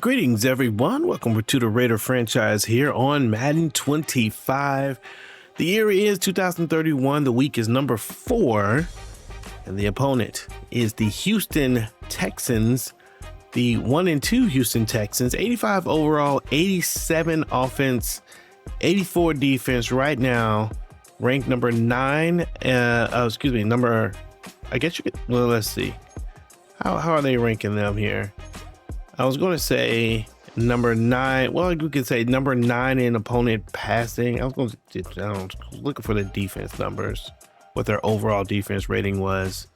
Greetings, everyone. Welcome to the Raider franchise here on Madden25. The year is 2031. The week is number 4. And the opponent is the Houston Texans, the 1-2 Houston Texans, 85 overall, 87 offense, 84 defense. Right now, ranked number 9. Number, I guess you could, well, let's see. How are they ranking them here? I was going to say number 9. Well, we could say number 9 in opponent passing. I was looking for the defense numbers, what their overall defense rating was.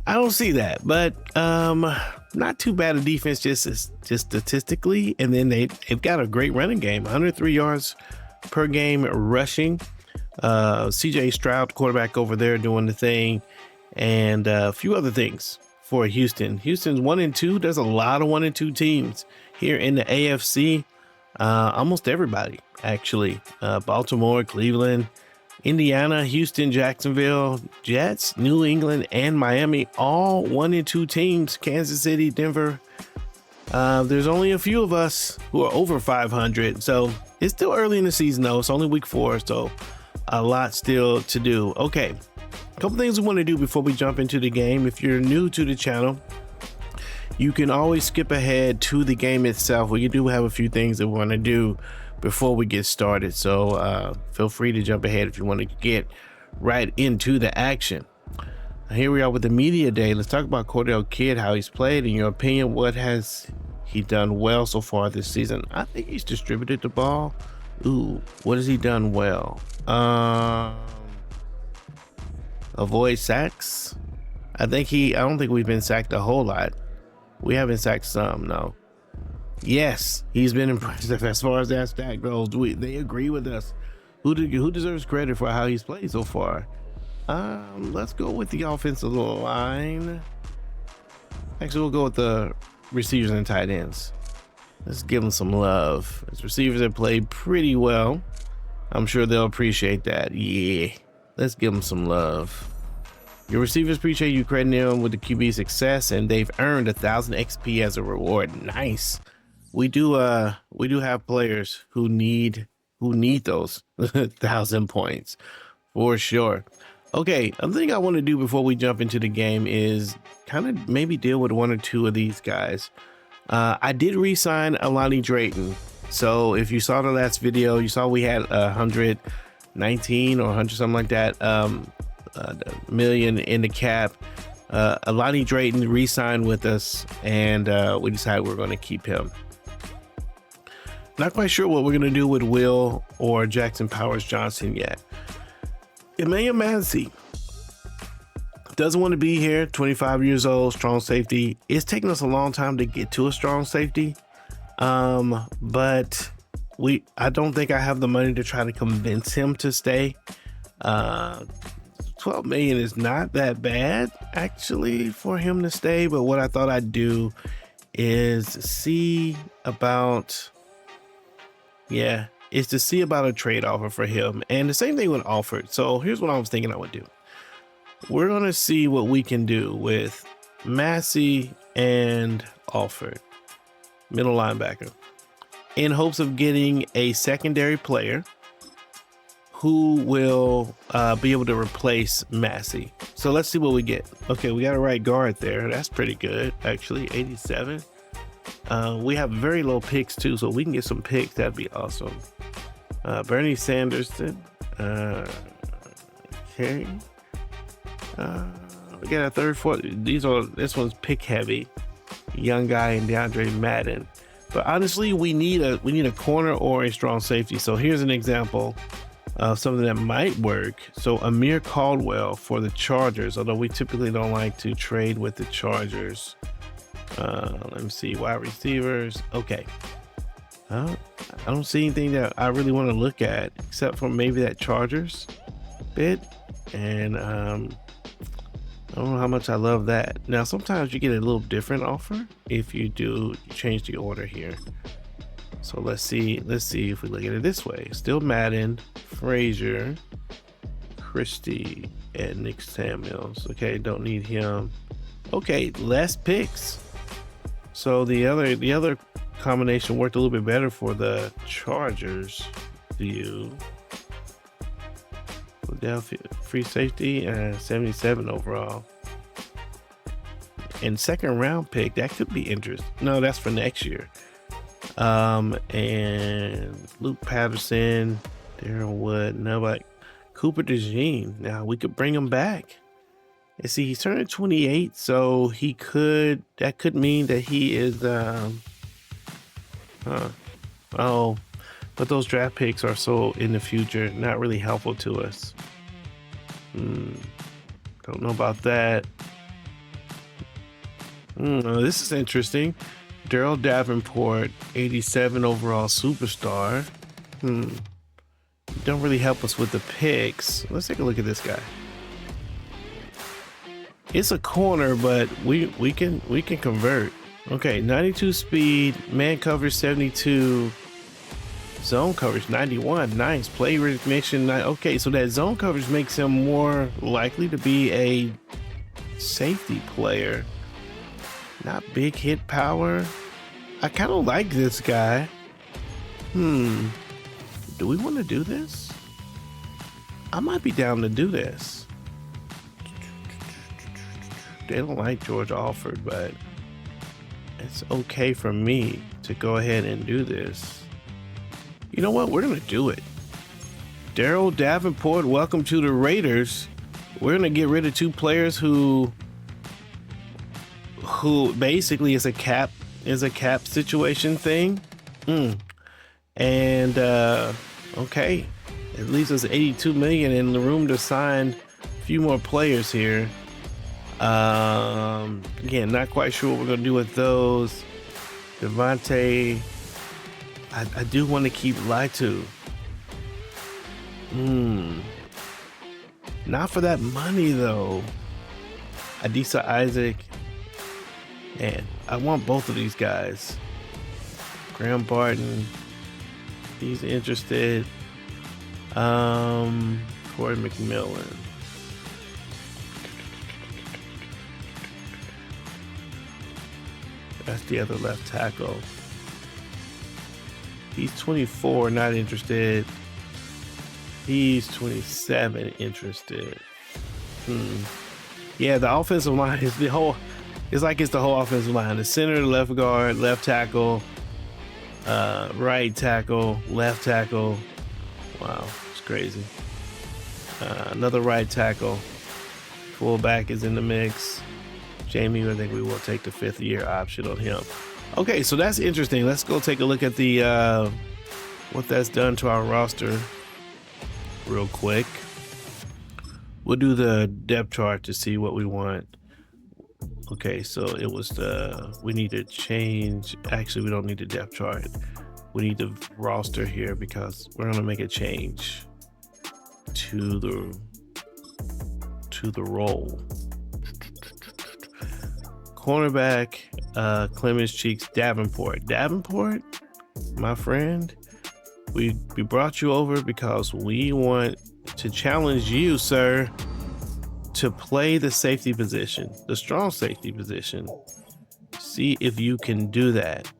I don't see that, but not too bad a defense just statistically. And then they've got a great running game, 103 yards per game rushing. CJ Stroud, quarterback over there, doing the thing, and a few other things for Houston. Houston's 1-2. There's a lot of 1-2 teams here in the AFC. Almost everybody, actually. Baltimore, Cleveland, Indiana, Houston, Jacksonville, Jets, New England, and Miami, all 1-2 teams. Kansas City, Denver. There's only a few of us who are over 500. So it's still early in the season, though. It's only week 4, so a lot still to do. Okay. A couple things we want to do before we jump into the game. If you're new to the channel, you can always skip ahead to the game itself. We do have a few things that we want to do before we get started. So feel free to jump ahead if you want to get right into the action. Here we are with the media day. Let's talk about Cordell Kidd, how he's played. In your opinion, what has he done well so far this season? I think he's distributed the ball. Ooh, what has he done well? Avoid sacks. I don't think we've been sacked a whole lot. We haven't sacked some, no. Yes, he's been impressive as far as that stat goes. They agree with us. Who deserves credit for how he's played so far? Let's go with the offensive line. Actually, we'll go with the receivers and tight ends. Let's give them some love. His receivers have played pretty well. I'm sure they'll appreciate that. Yeah. Let's give them some love. Your receivers appreciate you crediting them with the QB success, and they've earned 1,000 XP as a reward. Nice. We do have players who need those 1,000 points for sure. Okay, another thing I want to do before we jump into the game is kind of maybe deal with one or two of these guys. I did re-sign Alani Drayton. So if you saw the last video, you saw we had 119 or 100 something like that million in the cap. Alani Drayton re-signed with us, and we decided we're going to keep him. Not quite sure what we're going to do with Will or Jackson Powers Johnson yet. Emmanuel Massey doesn't want to be here. 25 years old, strong safety. It's taken us a long time to get to a strong safety, but I don't think I have the money to try to convince him to stay. 12 million is not that bad actually for him to stay, but what I thought I'd do is see about a trade offer for him, and the same thing with Alford. So here's what I was thinking I would do. We're gonna see what we can do with Massey and Alford, middle linebacker, in hopes of getting a secondary player who will be able to replace Massey. So let's see what we get. Okay, we got a right guard there. That's pretty good, actually. 87. We have very low picks too, so we can get some picks. That'd be awesome. Bernie Sanderson. Okay. We got a third, fourth. This one's pick heavy. Young guy in DeAndre Madden. But honestly, we need a corner or a strong safety. So here's an example of something that might work. So Amir Caldwell for the Chargers, although we typically don't like to trade with the Chargers. Let me see, wide receivers. Okay. I don't see anything that I really want to look at except for maybe that Chargers bit. And I don't know how much I love that. Now, sometimes you get a little different offer if you change the order here. So let's see if we look at it this way. Still Madden, Frazier, Christie, and Nick Samuels. Okay, don't need him. Okay, less picks. So the other combination worked a little bit better for the Chargers. Do you? Philadelphia free safety and 77 overall. And second round pick, that could be interesting. No, that's for next year. And Luke Patterson, Darren Wood, nobody. Cooper DeJean. Now we could bring him back. And see, he's turning 28, so that could mean that he is oh, but those draft picks are so in the future, not really helpful to us. Don't know about that. This is interesting. Darrell Davenport, 87 overall superstar. Don't really help us with the picks. Let's take a look at this guy. It's a corner, but we can convert. Okay, 92 speed, man coverage 72, zone coverage 91. Nice play recognition. Okay, so that zone coverage makes him more likely to be a safety player. Not big hit power. I kind of like this guy. Do we want to do this? I might be down to do this. They don't like George Alford, but it's okay for me to go ahead and do this. You know what? We're going to do it. Darrell Davenport, welcome to the Raiders. We're going to get rid of two players who basically is a cap situation thing. And okay, it leaves us 82 million in the room to sign a few more players here. Again, not quite sure what we're gonna do with those. Devontae, I do want to keep Laitu. Not for that money though. Adisa Isaac. Man, I want both of these guys. Graham Barton, he's interested. Corey McMillan. That's the other left tackle. He's 24, not interested. He's 27, interested. Yeah, the offensive line is the whole. It's like it's the whole offensive line. The center, the left guard, left tackle, right tackle, left tackle. Wow, it's crazy. Another right tackle. Fullback is in the mix. Jamie, I think we will take the 5th-year option on him. Okay, so that's interesting. Let's go take a look at the what that's done to our roster real quick. We'll do the depth chart to see what we want. Okay, so it was we need to change. Actually, we don't need the depth chart. We need the roster here because we're gonna make a change to the role. Cornerback, Clemens Cheeks, Davenport, my friend. We brought you over because we want to challenge you, sir, to play the safety position, the strong safety position. See if you can do that.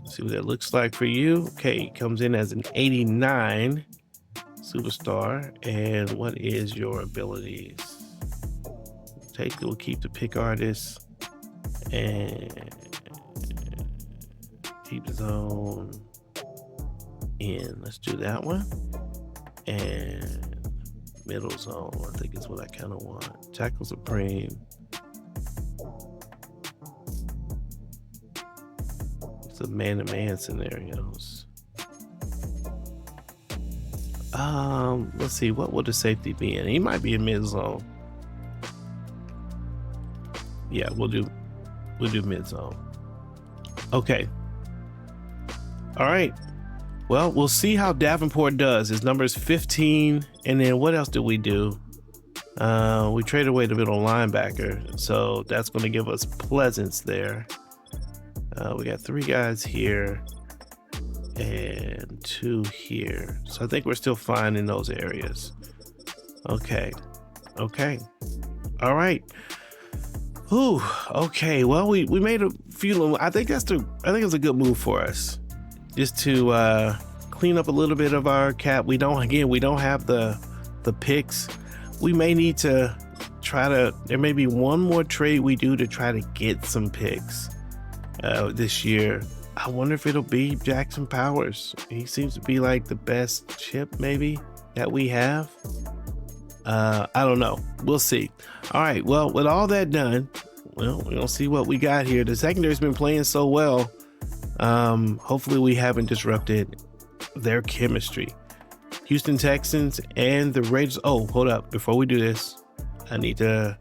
See what that looks like for you. Okay, comes in as an 89 superstar. And what is your abilities? We'll keep the pick artist and keep zone in. Let's do that one. And middle zone, I think is what I kind of want. Tackle supreme. It's a man-to-man scenarios. Let's see, what would the safety be in? He might be in mid zone. Yeah, we'll do mid zone. Okay. All right. Well, we'll see how Davenport does. His number is 15. And then what else did we do? We traded away the middle linebacker. So that's going to give us Pleasance there. We got 3 guys here and 2 here. So I think we're still fine in those areas. Okay. All right. Whew, okay, well, we made a few. I think it's a good move for us, just to clean up a little bit of our cap. We don't have the picks. We may need to there may be one more trade we do to try to get some picks this year. I wonder if it'll be Jackson Powers. He seems to be like the best chip maybe that we have. I don't know. We'll see. All right. Well, with all that done, well, we're gonna see what we got here. The secondary's been playing so well. Hopefully we haven't disrupted their chemistry. Houston Texans and the Raiders. Oh, hold up. Before we do this, I need to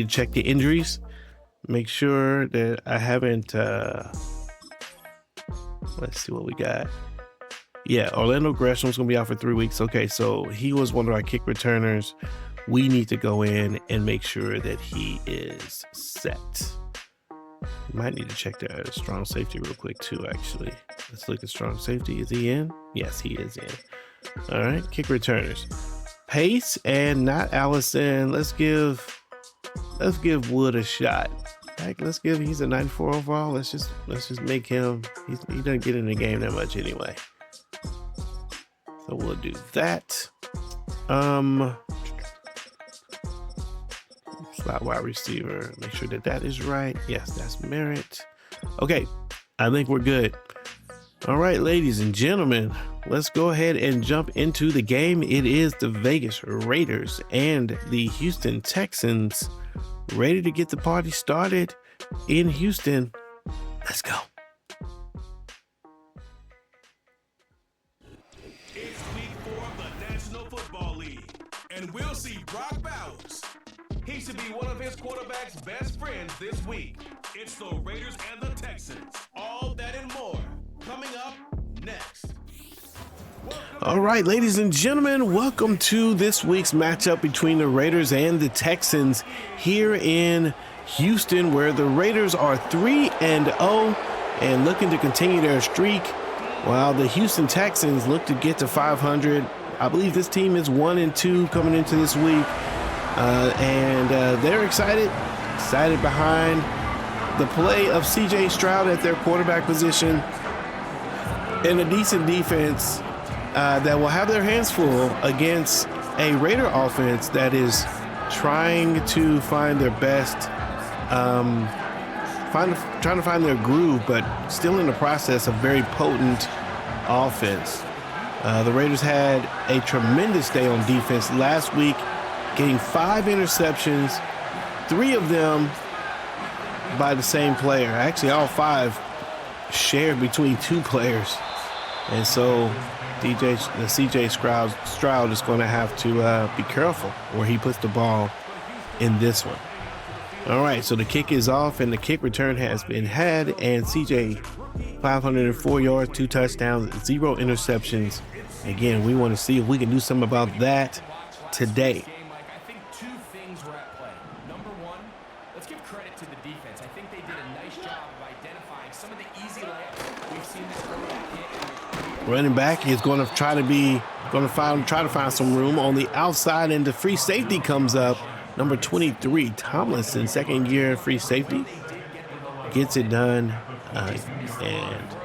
check the injuries. Make sure that I haven't. Let's see what we got. Yeah, Orlando Gresham's gonna be out for 3 weeks. Okay, so he was one of our kick returners. We need to go in and make sure that he is set. Might need to check the strong safety real quick too, actually. Let's look at strong safety. Is he in? Yes, he is in. All right, kick returners. Pace and not Allison. Let's give Wood a shot. Heck, he's a 94 overall. Let's just make him, he doesn't get in the game that much anyway. So we'll do that. Slot wide receiver. Make sure that is right. Yes, that's Merritt. Okay, I think we're good. All right, ladies and gentlemen, let's go ahead and jump into the game. It is the Vegas Raiders and the Houston Texans ready to get the party started in Houston. Let's go. It's week 4 of the National Football League, and we'll see Brock Bowers. He should be one of his quarterback's best friends this week. It's the Raiders and the Texans. All that and more coming up next. All right, ladies and gentlemen, welcome to this week's matchup between the Raiders and the Texans here in Houston, where the Raiders are 3-0 and looking to continue their streak, while the Houston Texans look to get to 500. I believe this team is 1-2 coming into this week. They're excited behind the play of CJ Stroud at their quarterback position and a decent defense that will have their hands full against a Raider offense that is trying to find their best, trying to find their groove, but still in the process of very potent offense. The Raiders had a tremendous day on defense last week, getting 5 interceptions, 3 of them by the same player. Actually, all 5 shared between 2 players. And so CJ Stroud is going to have to be careful where he puts the ball in this one. All right, so the kick is off and the kick return has been had, and CJ 504 yards, 2 touchdowns, 0 interceptions. Again, we want to see if we can do something about that today. I think 2 things were at play. Number 1, let's give credit to the defense. I think they did a nice job of identifying some of the easy layups. We've seen this running back is going to try to find some room on the outside, and the free safety comes up. Number 23, Tomlinson, second year free safety, gets it done and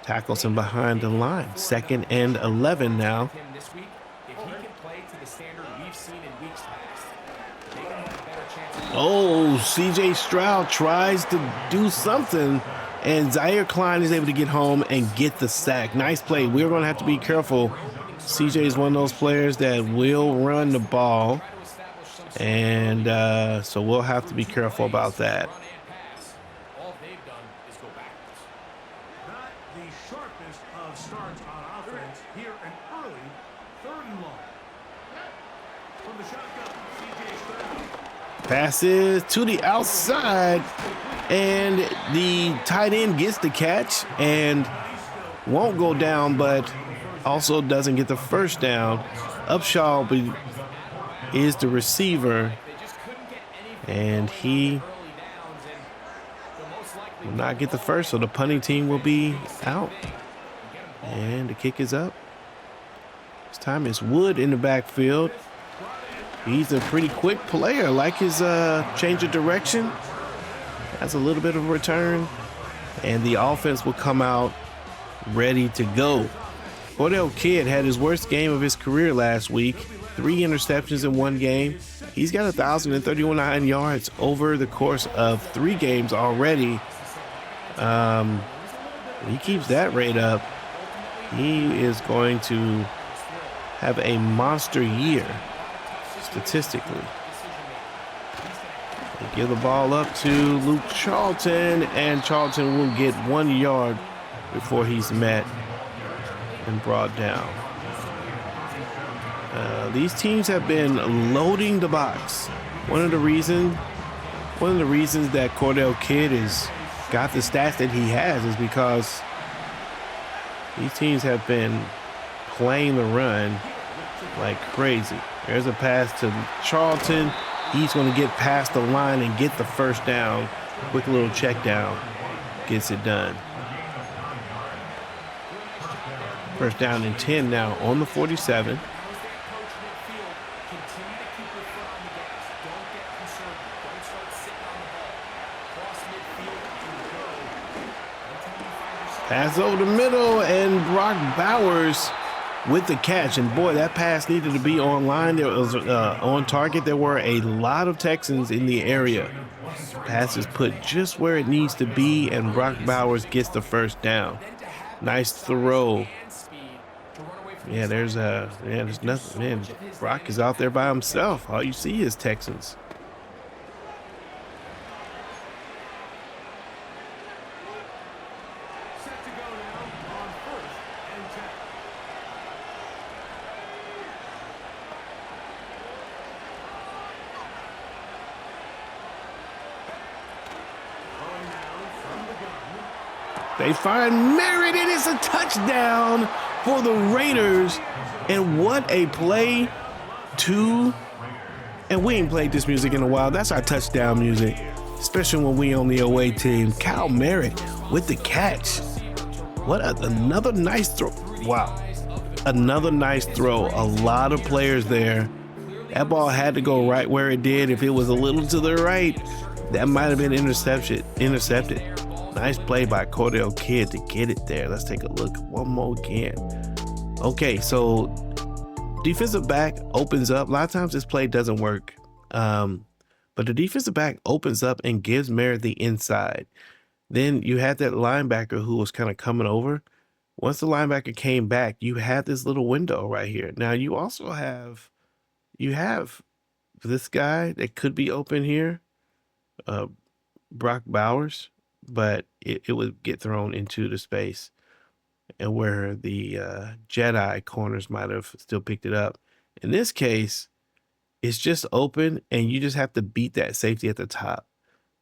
tackles him behind the line. 2nd and 11 now. Oh, CJ Stroud tries to do something, and Zaire Klein is able to get home and get the sack. Nice play. We're going to have to be careful. CJ is one of those players that will run the ball, and so we'll have to be careful about that. All they've done is go backwards. Not the sharpest of starts on offense here, an early 3rd and long. From the shotgun, CJ Stroud. Passes to the outside, and the tight end gets the catch and won't go down, but also doesn't get the first down. Upshaw is the receiver, and he will not get the first, so the punting team will be out. And the kick is up. This time it's Wood in the backfield. He's a pretty quick player. I like his change of direction. That's a little bit of a return. And the offense will come out ready to go. Cordell Kidd had his worst game of his career last week. 3 interceptions in one game. He's got 1,039 yards over the course of 3 games already. He keeps that rate up. He is going to have a monster year statistically. They give the ball up to Luke Charlton, and Charlton will get 1 yard before he's met and brought down. These teams have been loading the box. One of the reasons that Cordell Kidd has got the stats that he has is because these teams have been playing the run like crazy. There's a pass to Charlton. He's going to get past the line and get the first down. Quick little check down. Gets it done. First down and 10 now on the 47. Pass over the middle, and Brock Bowers with the catch. And boy, that pass needed to be online. There was on target. There were a lot of Texans in the area. Pass is put just where it needs to be, and Brock Bowers gets the first down. Nice throw. Yeah, there's nothing. Man, Brock is out there by himself. All you see is Texans. They find Merritt, and it's a touchdown for the Raiders. And what a play, and we ain't played this music in a while. That's our touchdown music, especially when we on the away team. Kyle Merritt with the catch. Another nice throw. Wow. Another nice throw. A lot of players there. That ball had to go right where it did. If it was a little to the right, that might have been intercepted. Nice play by Cordell Kidd to get it there. Let's take a look one more again. Okay, so defensive back opens up. A lot of times this play doesn't work, but the defensive back opens up and gives Merritt the inside. Then you had that linebacker who was kind of coming over. Once the linebacker came back, you had this little window right here. Now you also have this guy that could be open here, Brock Bowers. But it would get thrown into the space, and where the Jedi corners might have still picked it up. In this case, it's just open, and you just have to beat that safety at the top.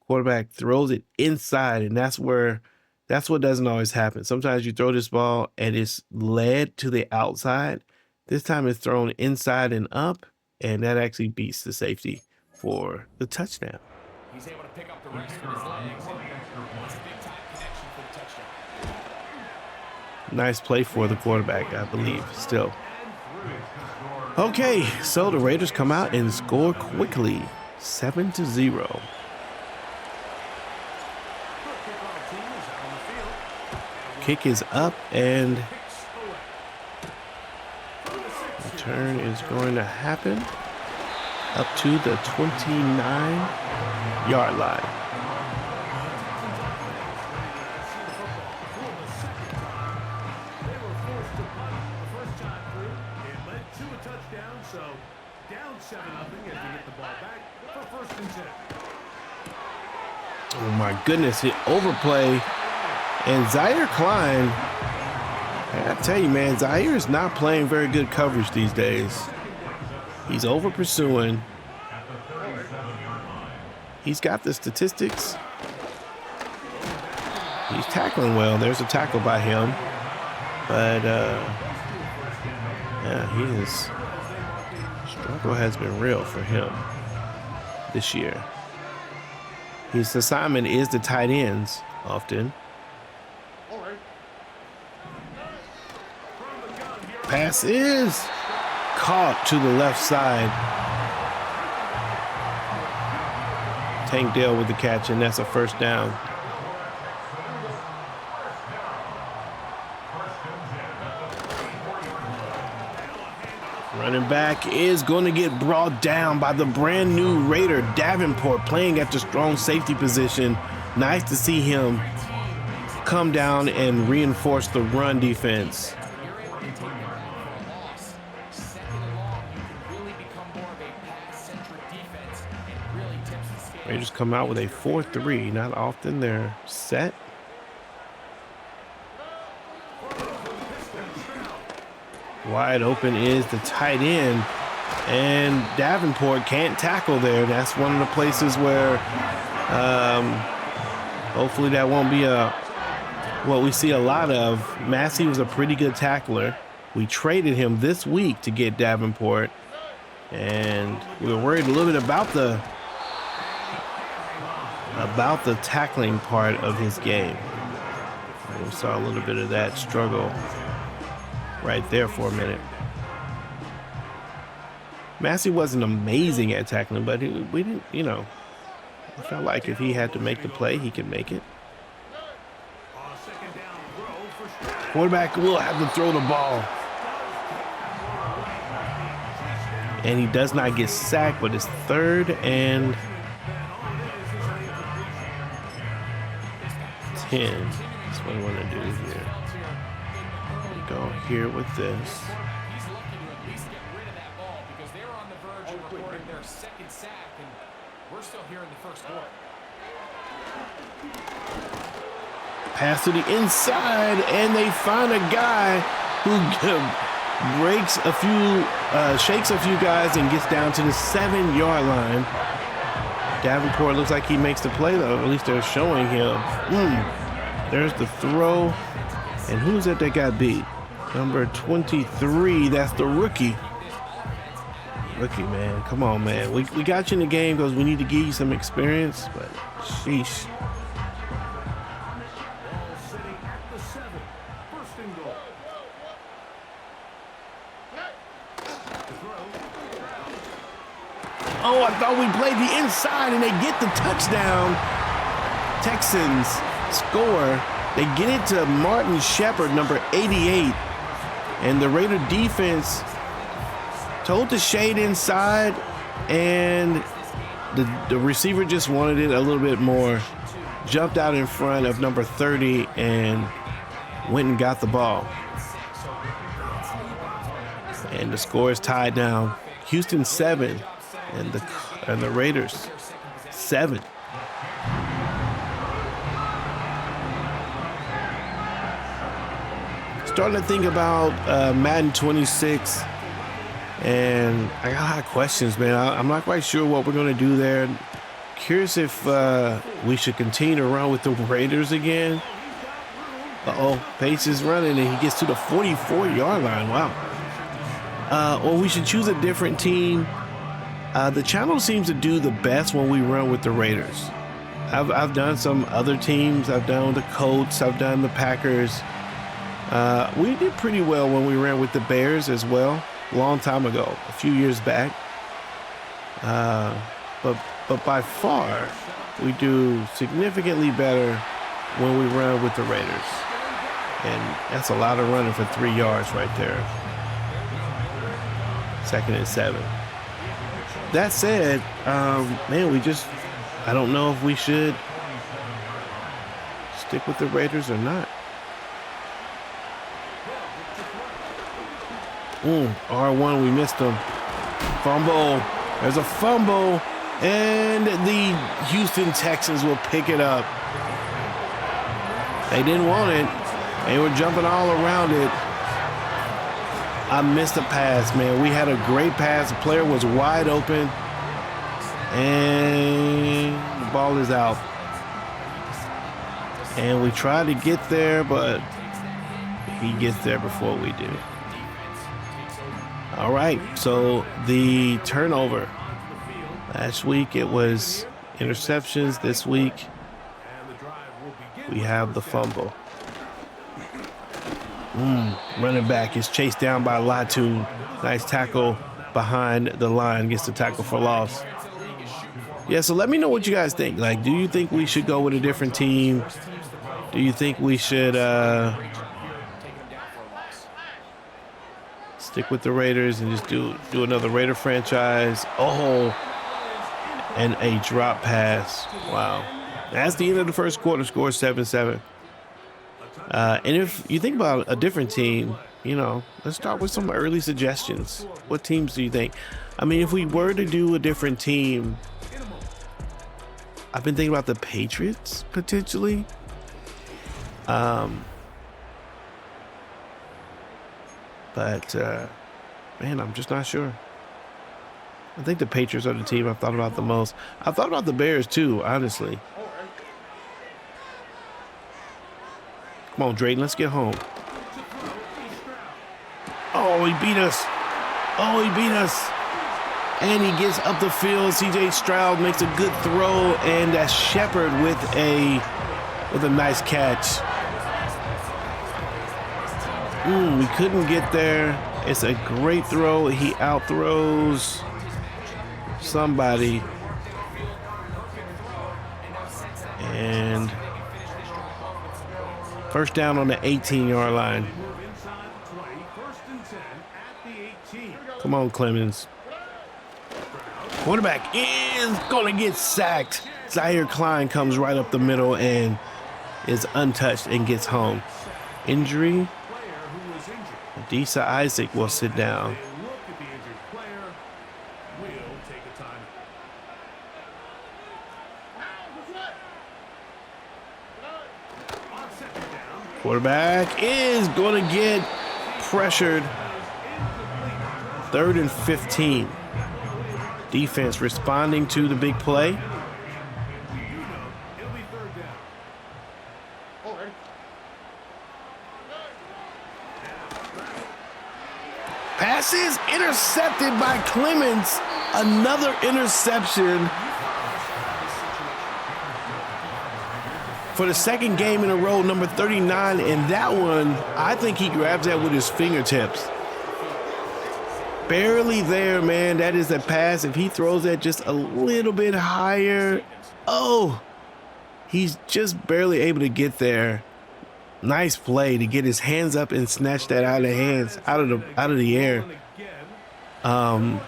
Quarterback throws it inside, and that's what doesn't always happen. Sometimes you throw this ball, and it's led to the outside. This time it's thrown inside and up, and that actually beats the safety for the touchdown. He's able to pick up the rest with his legs. It's a big-time connection for the touchdown. Nice play for the quarterback, I believe, still. Okay, so the Raiders come out and score quickly, 7-0. Kick is up, and return is going to happen up to the 29-yard line. Oh my goodness, hit overplay. And Zaire Klein, I tell you, man, Zaire is not playing very good coverage these days. He's over pursuing. He's got the statistics. He's tackling well. There's a tackle by him. But, yeah, his struggle has been real for him this year. His assignment is the tight ends often. Pass is caught to the left side. Tank Dell with the catch, and that's a first down. Running back is going to get brought down by the brand new Raider, Davenport, playing at the strong safety position. Nice to see him come down and reinforce the run defense. Raiders come out with a 4-3. Not often they're set. Wide open is the tight end, and Davenport can't tackle there. That's one of the places where hopefully that won't be what we see a lot of. Massey was a pretty good tackler. We traded him this week to get Davenport, and we were worried a little bit about the tackling part of his game. We saw a little bit of that struggle right there for a minute. Massey wasn't amazing at tackling, but we didn't, I felt like if he had to make the play, he could make it. Quarterback will have to throw the ball. And he does not get sacked, but it's 3rd and 10. That's what I want to do here. Go here with this. He's looking to at least get rid of that ball because they were on the verge of recording their 2nd sack, and we're still here in the 1st quarter. Pass to the inside, and they find a guy who breaks a few, shakes a few guys, and gets down to the 7-yard line. Davenport looks like he makes the play, though. At least they're showing him. There's the throw. And who's that got beat? Number 23. That's the rookie. Rookie, man. Come on, man. We got you in the game because we need to give you some experience, but sheesh. Oh, I thought we played the inside, and they get the touchdown. Texans score. They get it to Martin Shepard, number 88. And the Raider defense told the shade inside, and the receiver just wanted it a little bit more. Jumped out in front of number 30 and went and got the ball. And the score is tied now. Houston 7 and the Raiders 7. Starting to think about Madden 26, and I got a lot of questions, man. I'm not quite sure what we're going to do there. Curious if we should continue to run with the Raiders again. Pace is running, and he gets to the 44-yard line. Wow. Or we should choose a different team. The channel seems to do the best when we run with the Raiders. I've done some other teams. I've done the Colts. I've done the Packers. We did pretty well when we ran with the Bears as well, a long time ago, a few years back. But by far, we do significantly better when we run with the Raiders. And that's a lot of running for 3 yards right there. 2nd and 7. That said, man, I don't know if we should stick with the Raiders or not. R1, we missed him. Fumble. There's a fumble, and the Houston Texans will pick it up. They didn't want it. They were jumping all around it. I missed a pass, man. We had a great pass. The player was wide open, and the ball is out. And we tried to get there, but he gets there before we do. All right, so the turnover. Last week it was interceptions. This week we have the fumble. Running back is chased down by Latu. Nice tackle behind the line. Gets the tackle for loss. Yeah, so let me know what you guys think. Like, do you think we should go with a different team? Do you think we should stick with the Raiders and just do another Raider franchise? Oh, and a drop pass. Wow. That's the end of the first quarter. Score 7-7. And if you think about a different team, you know, let's start with some early suggestions. What teams do you think? I mean, if we were to do a different team, I've been thinking about the Patriots potentially. But man, I'm just not sure. I think the Patriots are the team I've thought about the most. I've thought about the Bears too, honestly. Come on, Drayton, let's get home. Oh, he beat us. Oh, he beat us. And he gets up the field. CJ Stroud makes a good throw, and that's Shepard with a nice catch. We couldn't get there. It's a great throw. He outthrows somebody. And first down on the 18-yard line. Come on, Clemens. Quarterback is going to get sacked. Zaire Klein comes right up the middle and is untouched and gets home. Injury. Adisa Isaac will sit down. Quarterback is going to get pressured. 3rd and 15. Defense responding to the big play. Passes intercepted by Clemens. Another interception for the second game in a row, number 39. And that one, I think he grabs that with his fingertips. Barely there, man. That is a pass. If he throws that just a little bit higher, oh, he's just barely able to get there. Nice play to get his hands up and snatch that out of the air. And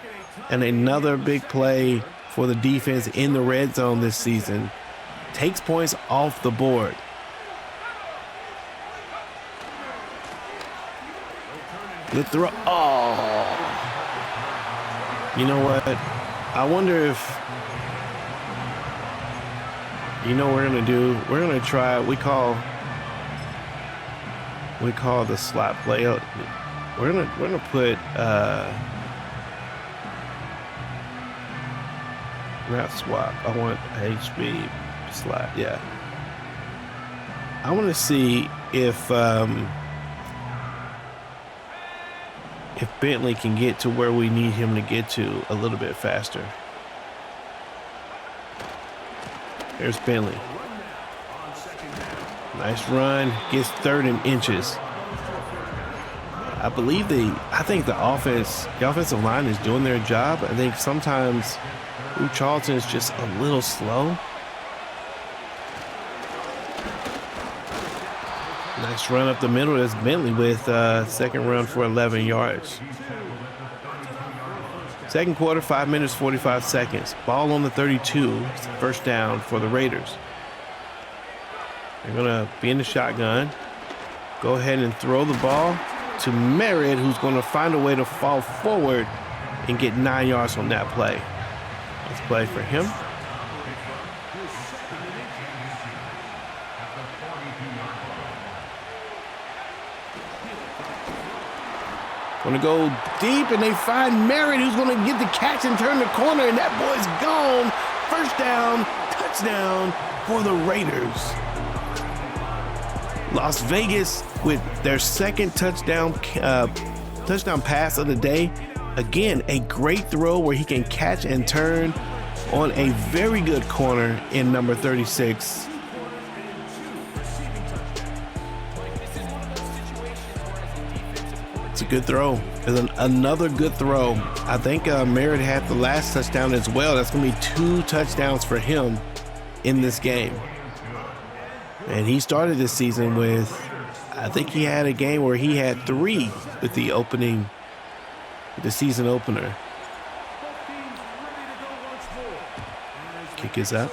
another big play for the defense in the red zone this season. Takes points off the board. Good throw. Oh. You know what? I wonder if, you know what we're going to do? We're going to try, we call the slot play. We're gonna put not swap. I want HB slot. Yeah. I want to see if Bentley can get to where we need him to get to a little bit faster. There's Bentley. Nice run. Gets 3rd and inches. I think the offensive line is doing their job. I think sometimes Charlton is just a little slow. Nice run up the middle. That's Bentley with second run for 11 yards. Second quarter, 5 minutes, 45 seconds. Ball on the 32. First down for the Raiders. They're going to be in the shotgun. Go ahead and throw the ball to Merritt, who's going to find a way to fall forward and get 9 yards on that play. Let's play for him. Going to go deep, and they find Merritt, who's going to get the catch and turn the corner, and that boy's gone. First down, touchdown for the Raiders. Las Vegas with their second touchdown pass of the day. Again, a great throw where he can catch and turn on a very good corner in number 36. It's a good throw. It's another good throw. I think Merritt had the last touchdown as well. That's going to be 2 touchdowns for him in this game. And he started this season with, I think he had a game where he had 3 with the season opener. Kick is up.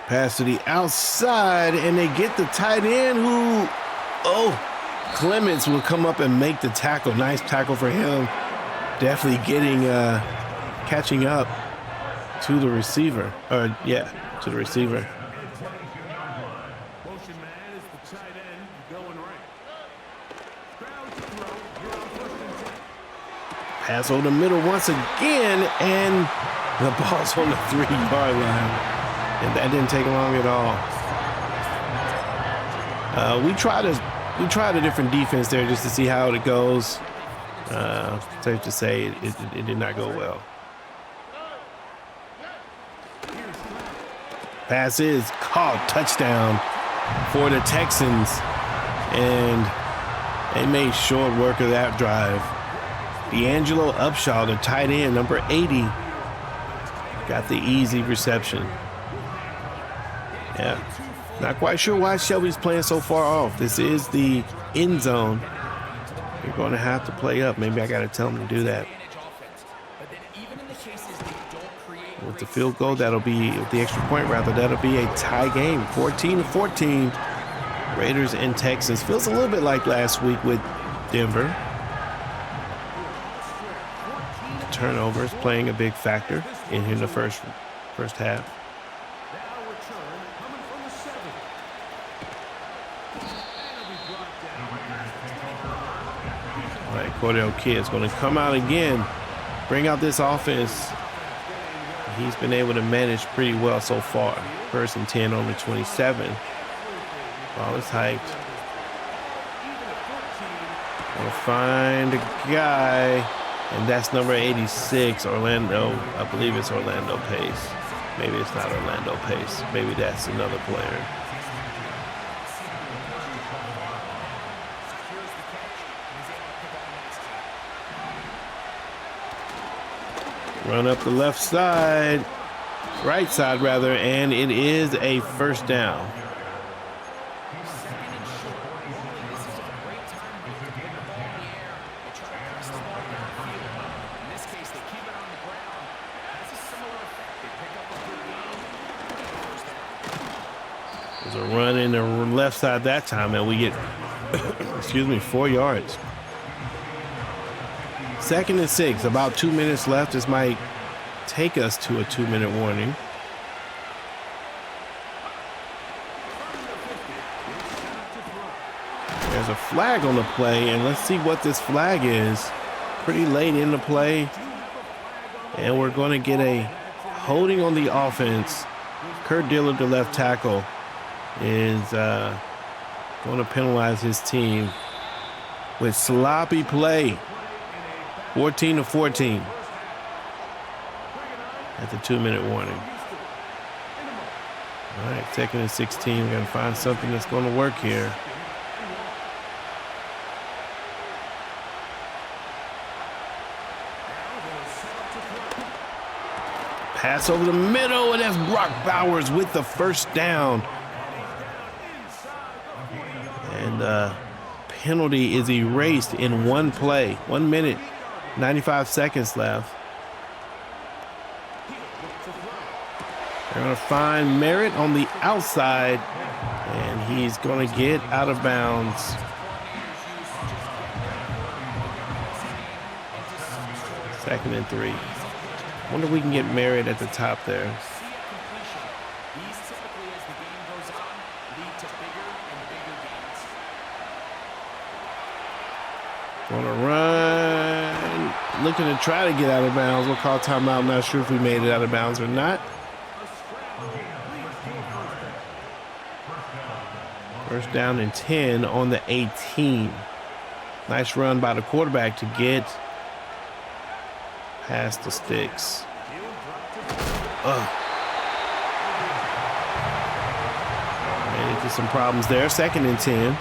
Pass to the outside, and they get the tight end who, Clements will come up and make the tackle. Nice tackle for him. Definitely catching up to the receiver. To the receiver. Pass over the middle once again, and the ball's on the 3-yard line. And that didn't take long at all. We tried a different defense there just to see how it goes. Safe to say it did not go well. Pass is caught, touchdown for the Texans, and they made short work of that drive. D'Angelo Upshaw, the tight end, number 80, got the easy reception. Yeah, not quite sure why Shelby's playing so far off. This is the end zone. You're going to have to play up. Maybe I got to tell him to do that. With the field goal, that'll be, with the extra point rather, that'll be a tie game. 14-14, Raiders and Texans. Feels a little bit like last week with Denver. Turnovers playing a big factor in the first half. All right, Cordell Kidd's going to come out again, bring out this offense. He's been able to manage pretty well so far. 1st and 10 on the 27. Ball is hyped. We'll find a guy, and that's number 86, Orlando. I believe it's Orlando Pace. Maybe it's not Orlando Pace. Maybe that's another player. Run up the left side, right side rather, and it is a first down. There's a run in the left side that time, and we get, 4 yards. 2nd and 6, about 2 minutes left. This might take us to a 2-minute warning. There's a flag on the play, and let's see what this flag is. Pretty late in the play, and we're going to get a holding on the offense. Kurt Dillard, the left tackle, is going to penalize his team with sloppy play. 14-14 at the 2-minute warning. All right, 2nd and 16. We're going to find something that's going to work here. Pass over the middle, and that's Brock Bowers with the first down. And penalty is erased in one play. 1 minute. 95 seconds left. They're going to find Merritt on the outside, and he's going to get out of bounds. Second and 3. Wonder if we can get Merritt at the top there. Going to run, looking to try to get out of bounds. We'll call timeout. I'm not sure if we made it out of bounds or not. First down and 10 on the 18. Nice run by the quarterback to get past the sticks. Ran into some problems there. Second and 10.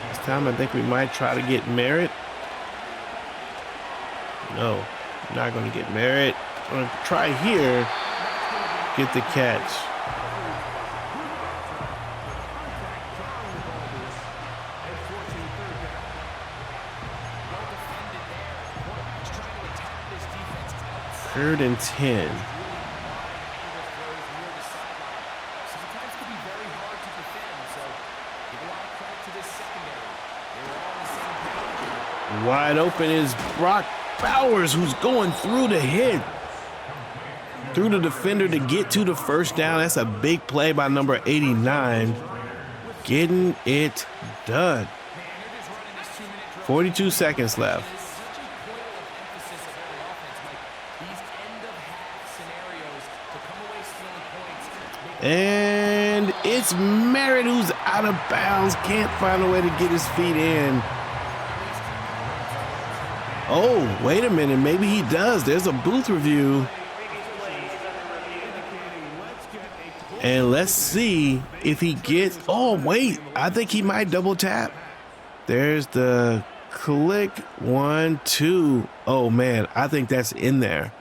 This time I think we might try to get Merritt. No, not going to get Merritt. I'm going to try here. Get the catch. Third and 10. Wide open is Brock Bowers, who's going through the hit. Through the defender to get to the first down. That's a big play by number 89. Getting it done. 42 seconds left. And it's Merritt who's out of bounds. Can't find a way to get his feet in. Oh, wait a minute. Maybe he does. There's a booth review. And let's see if he gets... Oh, wait. I think he might double tap. There's the click. 1, 2. Oh, man. I think that's in there.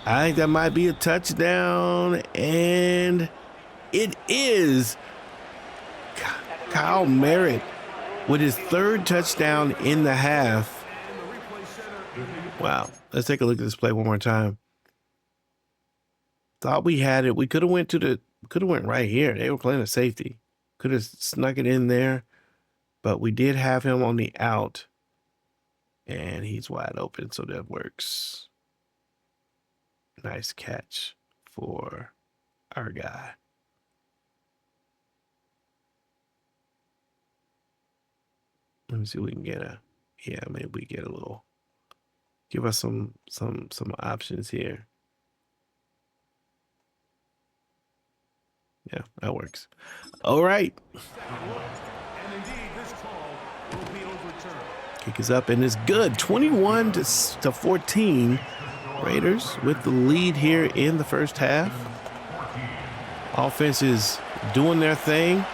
I think that might be a touchdown, and it is. Kyle Merritt with his third touchdown in the half. Wow. Let's take a look at this play one more time. Thought we had it. We could have went right here. They were playing a safety. Could have snuck it in there, but we did have him on the out, and he's wide open, so that works. Nice catch for our guy. Let me see if we can get maybe we get a little, give us some options here. Yeah, that works. All right. Kick is up and it's good. 21-14. Raiders with the lead here in the first half. Offense is doing their thing.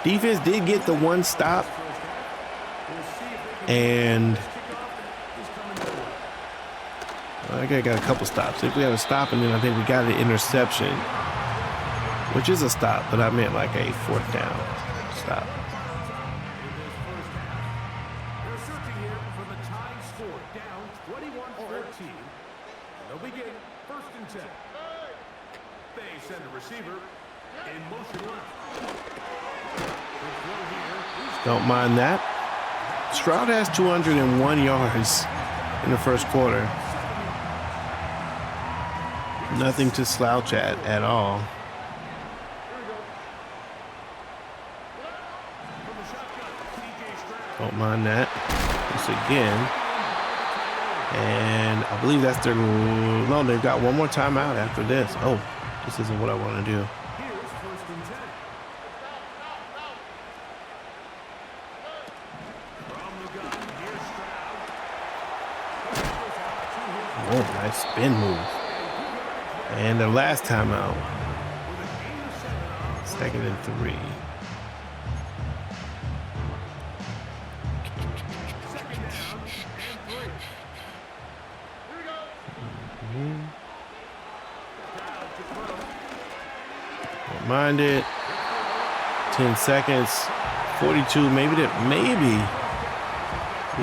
Defense did get the one stop. And I think I got a couple stops. If we had a stop, and then I think we got an interception, which is a stop, but I meant like a fourth down stop. Don't mind that. Stroud has 201 yards in the first quarter. Nothing to slouch at all. Don't mind that. This again. And I believe that's their... No, they've got one more timeout after this. Oh, this isn't what I want to do. Oh, nice spin move. And the last timeout. 2nd and 3. Don't mind it. 10 seconds. 42. Maybe we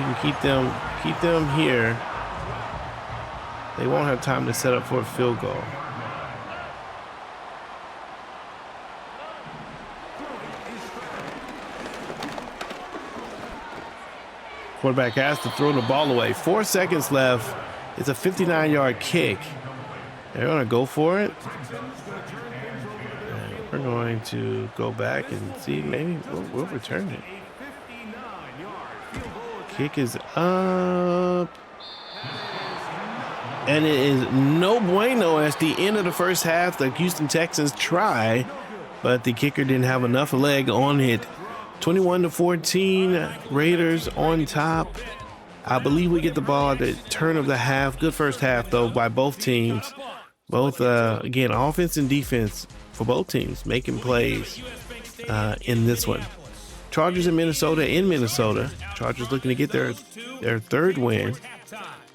can keep them here. They won't have time to set up for a field goal. Quarterback has to throw the ball away. 4 seconds left. It's a 59-yard kick. They're going to go for it. And we're going to go back and see. Maybe we'll return it. Kick is up. And it is no bueno at the end of the first half. The Houston Texans try, but the kicker didn't have enough leg on it. 21-14, Raiders on top. I believe we get the ball at the turn of the half. Good first half, though, by both teams. Both, again, offense and defense for both teams making plays in this one. Chargers in Minnesota. Chargers looking to get their third win.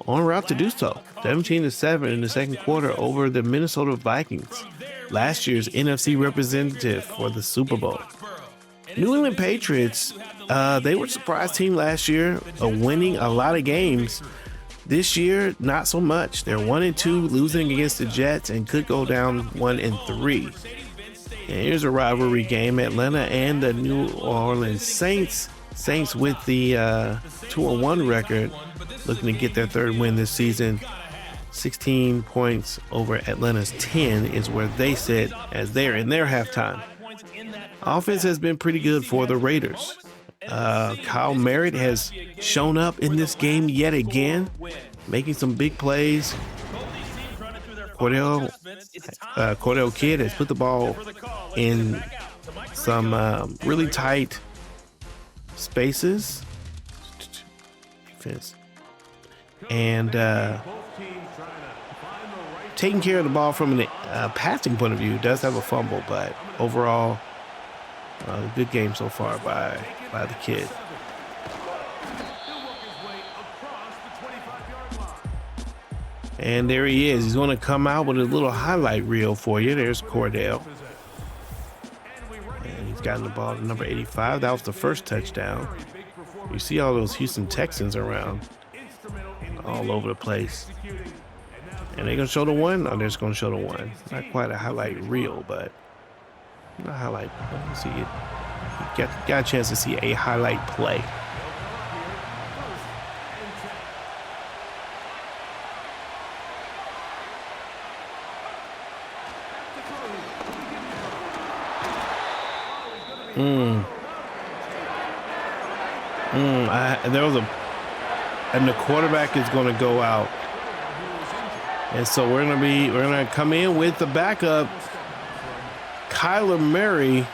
En route to do so. 17-7 in the second quarter over the Minnesota Vikings. Last year's NFC representative for the Super Bowl. New England Patriots, they were a surprise team last year, winning a lot of games. This year, not so much. They're 1-2, losing against the Jets, and could go down 1-3. And here's a rivalry game: Atlanta and the New Orleans Saints. Saints with the 2-1 record, looking to get their third win this season. 16 points over Atlanta's 10 is where they sit as they're in their halftime. Offense has been pretty good for the Raiders. Kyle Merritt has shown up in this game yet again, making some big plays. Cordell Kidd has put the ball in some really tight spaces. Defense. And taking care of the ball from a passing point of view. Does have a fumble, but overall, good game so far by the kid. And there he is. He's going to come out with a little highlight reel for you. There's Cordell. And he's gotten the ball to number 85. That was the first touchdown. You see all those Houston Texans around all over the place. And they're going to show the one? Oh, they're just going to show the one. Not quite a highlight reel, but not highlight. Let's see it. You got a chance to see a highlight play. And the quarterback is going to go out. And so we're going to come in with the backup, Kyler Murray,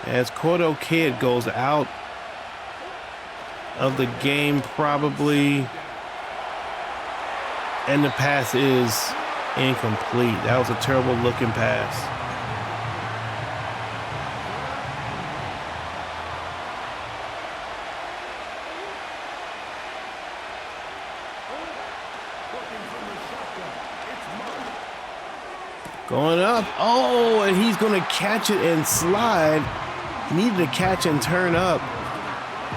as Cordell Kidd goes out of the game probably. And the pass is incomplete. That was a terrible looking pass. Going up. Oh, and he's going to catch it and slide. He needed to catch and turn up.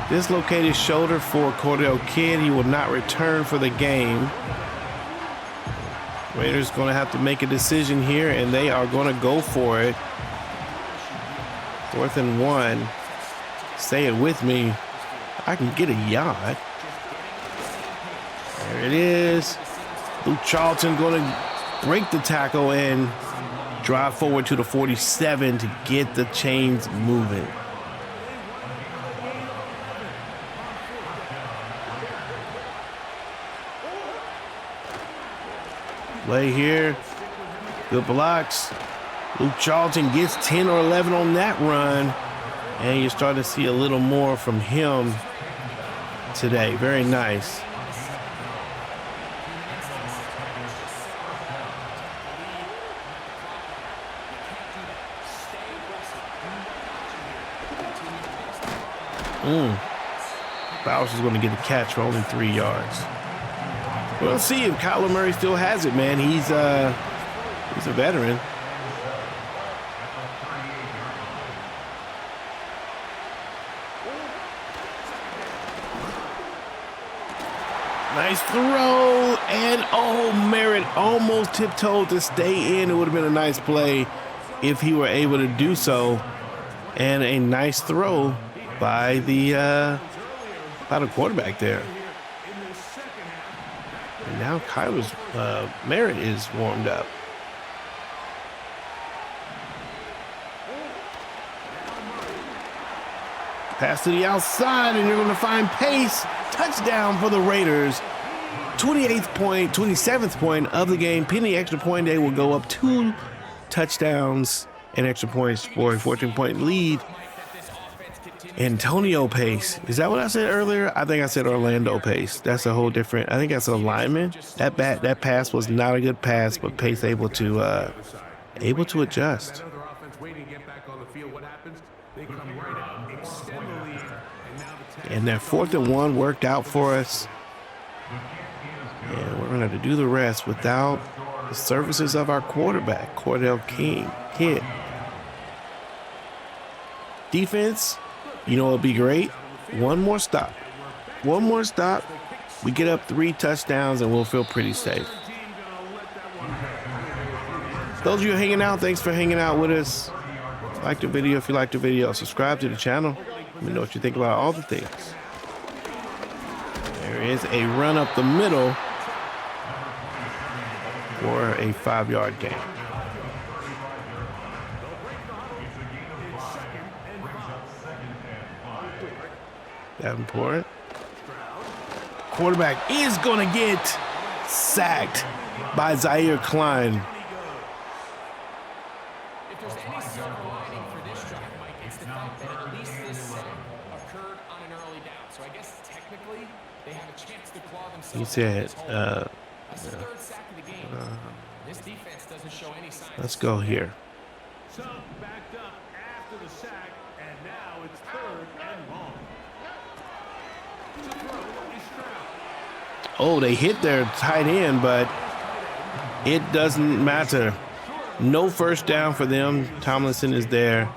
Dislocated shoulder for Cordell Kidd. He will not return for the game. Raiders going to have to make a decision here, and they are going to go for it. 4th and 1. Say it with me. I can get a yard. There it is. Luke Charlton going to break the tackle and drive forward to the 47 to get the chains moving. Play here. Good blocks. Luke Charlton gets 10 or 11 on that run. And you're starting to see a little more from him today. Very nice. Bowers is going to get a catch for only 3 yards. We'll see if Kyler Murray still has it, man. He's a veteran. Nice throw, and Merritt almost tiptoed to stay in. It would have been a nice play if he were able to do so. And a nice throw by the quarterback there. And now Kyler's Merritt is warmed up. Pass to the outside, and you're going to find pace. Touchdown for the Raiders. 27th point of the game. Penny extra point. They will go up 2 touchdowns and extra points for a 14-point lead. Antonio Pace. Is that what I said earlier? I think I said Orlando Pace. That's a whole different. I think that's a lineman. That pass was not a good pass, but Pace able to adjust. And that 4th and 1 worked out for us. And we're going to have to do the rest without the services of our quarterback, Cordell King. Hit. Defense, you know, it'll be great. One more stop. We get up 3 touchdowns and we'll feel pretty safe. Those of you hanging out, thanks for hanging out with us. Like the video if you like the video. Subscribe to the channel. Let me know what you think about all the things. There is a run up the middle for a 5-yard gain. Davenport. Quarterback is going to get sacked by Zaire Klein. If there's any silver lining for this drive, Mike, it's the fact that at least this set occurred on an early down. So I guess technically they have a chance to claw themselves. He said, That's the 3rd sack of the game. This defense doesn't show any signs. Let's go here. So backed up after the sack, and now it's 3rd and long. Oh, they hit their tight end, but it doesn't matter. No first down for them. Tomlinson is there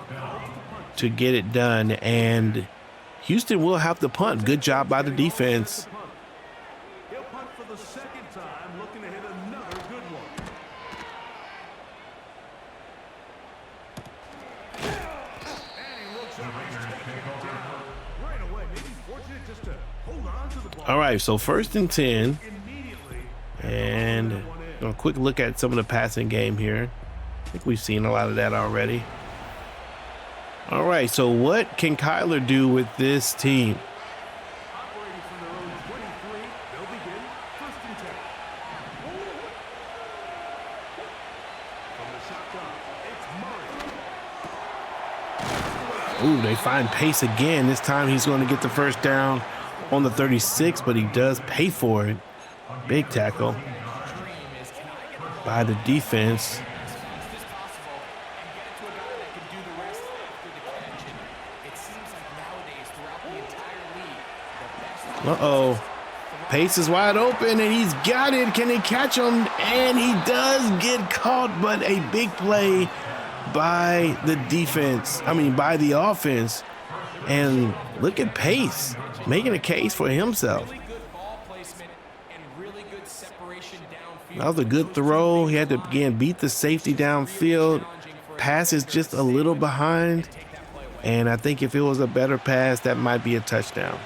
to get it done, and Houston will have to punt. Good job by the defense. He'll punt for the 2nd time, looking to hit another good one. And he looks up, he's taking it down right away. Maybe fortunate just to hold on to the ball. All right, so 1st and 10. Immediately. And a quick look at some of the passing game here. I think we've seen a lot of that already. All right, so what can Kyler do with this team? Operating from their own 23, they'll begin 1st and 10. From the shotgun, it's Murray. Ooh, they find Pace again. This time he's going to get the first down on the 36, but he does pay for it. Big tackle by the defense. Uh-oh. Pace is wide open, and he's got it. Can he catch him? And he does get caught, but a big play by the defense. By the offense. And look at Pace making a case for himself. That was a good throw. He had to, again, beat the safety downfield. Pass is just a little behind. And I think if it was a better pass, that might be a touchdown.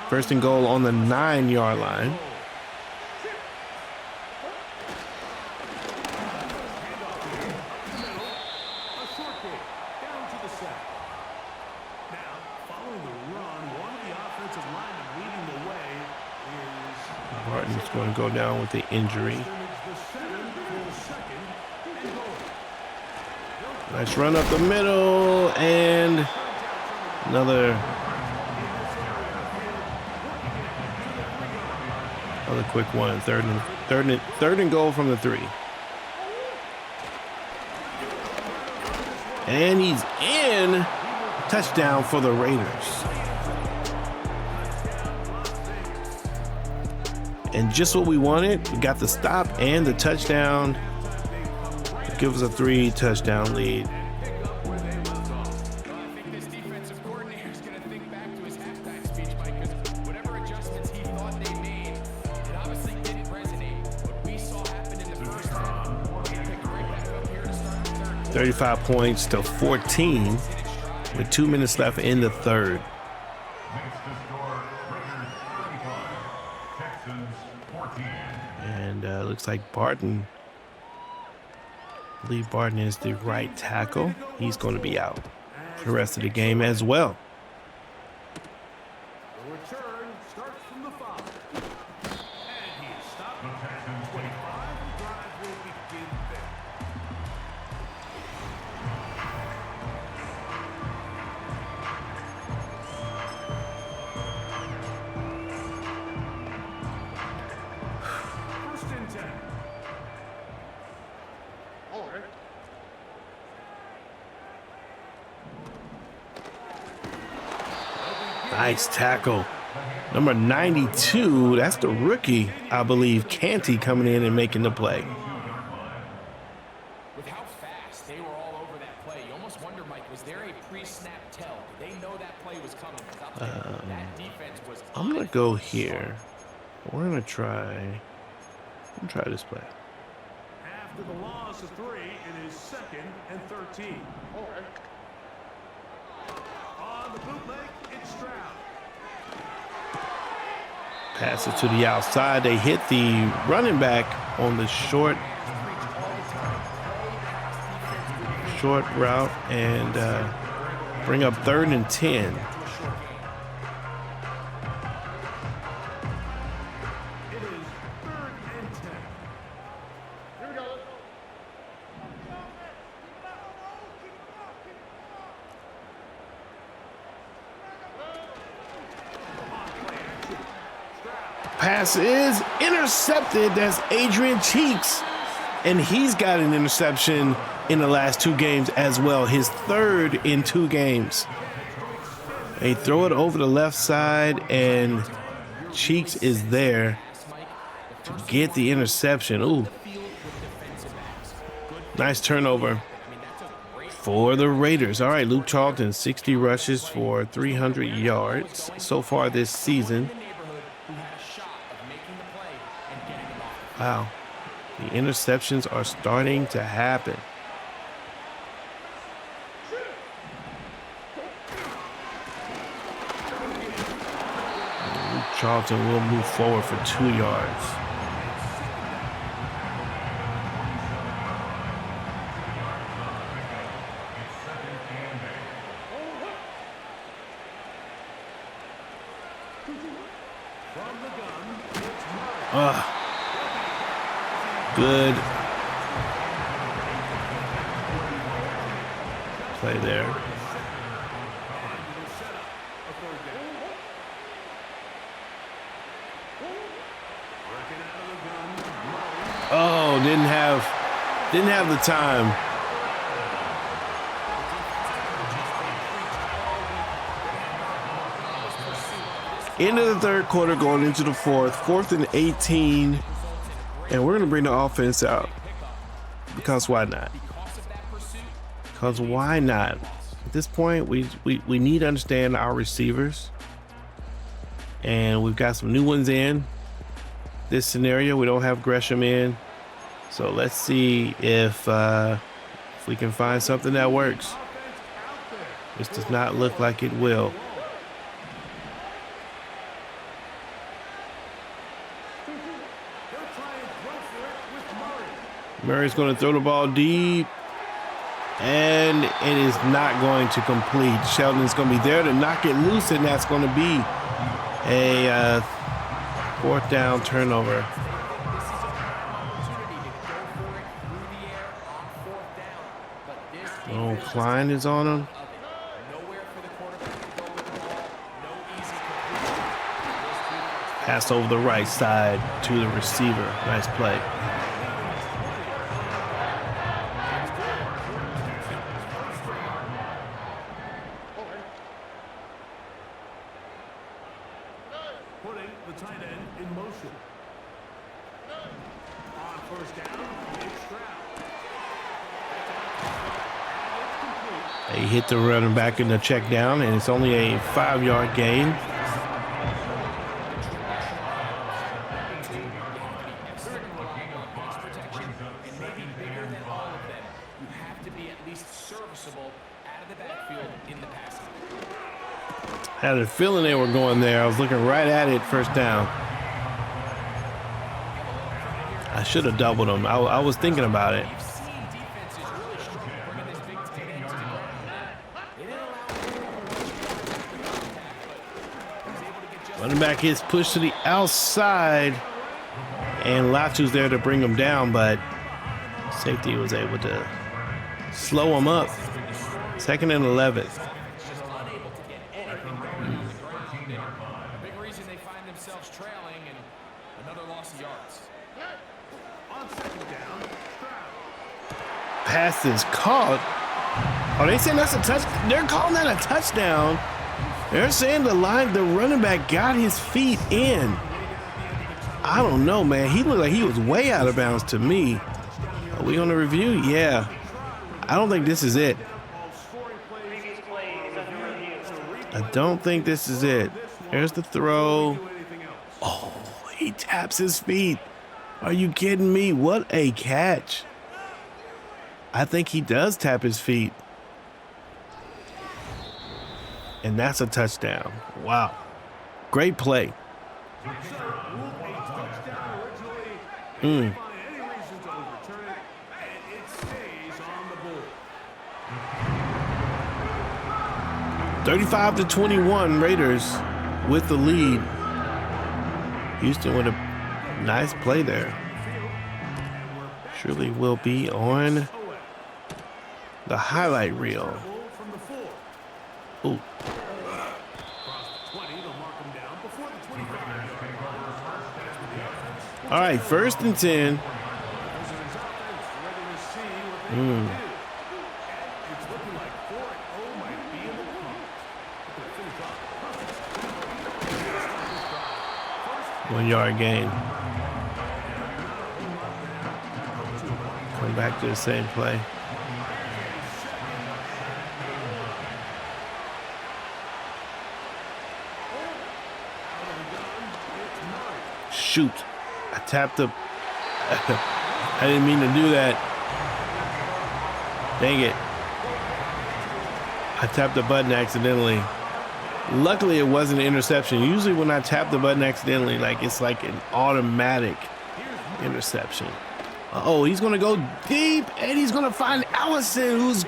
1st and goal on the 9-yard line. Barton's going to go down with the injury. Nice run up the middle, and another quick one. Third and goal from the 3. And he's in. Touchdown for the Raiders. And just what we wanted. We got the stop and the touchdown. Give us a 3-touchdown lead. $35 points to 14 with 2 minutes left in the 3rd. And looks like Barton. I believe Barton is the right tackle. He's going to be out for the rest of the game as well. Return starts from the 5. And he is stopped. 25. The drive will begin there. First and 10. All right. Nice tackle. Number 92, that's the rookie, I believe, Canty, coming in and making the play. With how fast they were all over that play, you almost wonder, Mike, was there a pre-snap tell? Did they know that play was coming? That defense was I'm going to go here. We're going to try this play. After the loss of 3, it is 2nd and 13. All right. On the bootleg, it's Stroud. Pass it to the outside. They hit the running back on the short route and bring up 3rd and 10. It is 3rd and 10. Here we go. Pass is intercepted. That's Adrian Cheeks. And he's got an interception in the last 2 games as well. His 3rd in 2 games. They throw it over the left side, and Cheeks is there to get the interception. Ooh. Nice turnover for the Raiders. All right, Luke Charlton, 60 rushes for 300 yards so far this season. Wow, the interceptions are starting to happen. Luke Charlton will move forward for 2 yards. Good play there. Oh, didn't have the time. End of the 3rd quarter, going into the 4th. 4th and 18. And we're going to bring the offense out. Because why not? Because why not? At this point, we need to understand our receivers. And we've got some new ones in this scenario. We don't have Gresham in. So let's see if we can find something that works. This does not look like it will. Murray's going to throw the ball deep, and it is not going to complete. Sheldon's going to be there to knock it loose, and that's going to be a 4th down turnover. Oh, Klein is on him. Pass over the right side to the receiver. Nice play. Putting the tight end in motion. On 1st down, it's Stroud. They hit the running back in the check down, and it's only a 5-yard gain. I had a feeling they were going there. I was looking right at it, 1st down. I should have doubled them. I was thinking about it. Running back is pushed to the outside, and Latu's there to bring him down, but safety was able to slow him up. 2nd and 11. A big reason they find themselves trailing and another loss of yards. Pass is caught. Oh, they saying that's a touch. They're calling that a touchdown. They're saying the running back got his feet in. I don't know, man. He looked like he was way out of bounds to me. Are we on the review? Yeah. I don't think this is it. I don't think this is it. There's the throw. Oh, he taps his feet. Are you kidding me? What a catch. I think he does tap his feet. And that's a touchdown. Wow. Great play. 35-21 Raiders with the lead. Houston with a nice play there. Surely will be on the highlight reel. Ooh. All right, 1st and 10. One-yard gain. Come back to the same play. Shoot. I tapped the... I didn't mean to do that. Dang it. I tapped the button accidentally. Luckily, it wasn't an interception. Usually when I tap the button accidentally, it's like an automatic interception. Uh-oh, he's going to go deep, and he's going to find Allison, who's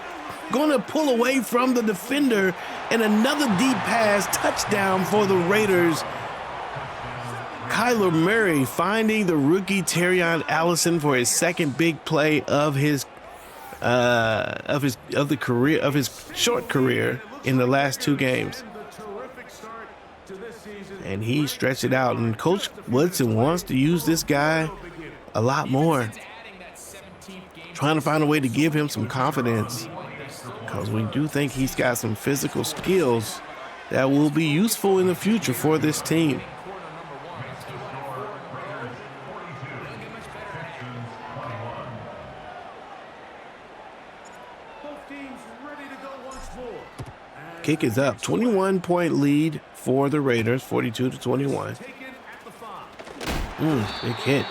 going to pull away from the defender, and another deep pass, touchdown for the Raiders. Kyler Murray finding the rookie Terrion Allison for his second big play of his short career in the last 2 games. And he stretched it out, and Coach Woodson wants to use this guy a lot more. Trying to find a way to give him some confidence, because we do think he's got some physical skills that will be useful in the future for this team. Kick is up. 21-point lead for the Raiders, 42-21. Big hit.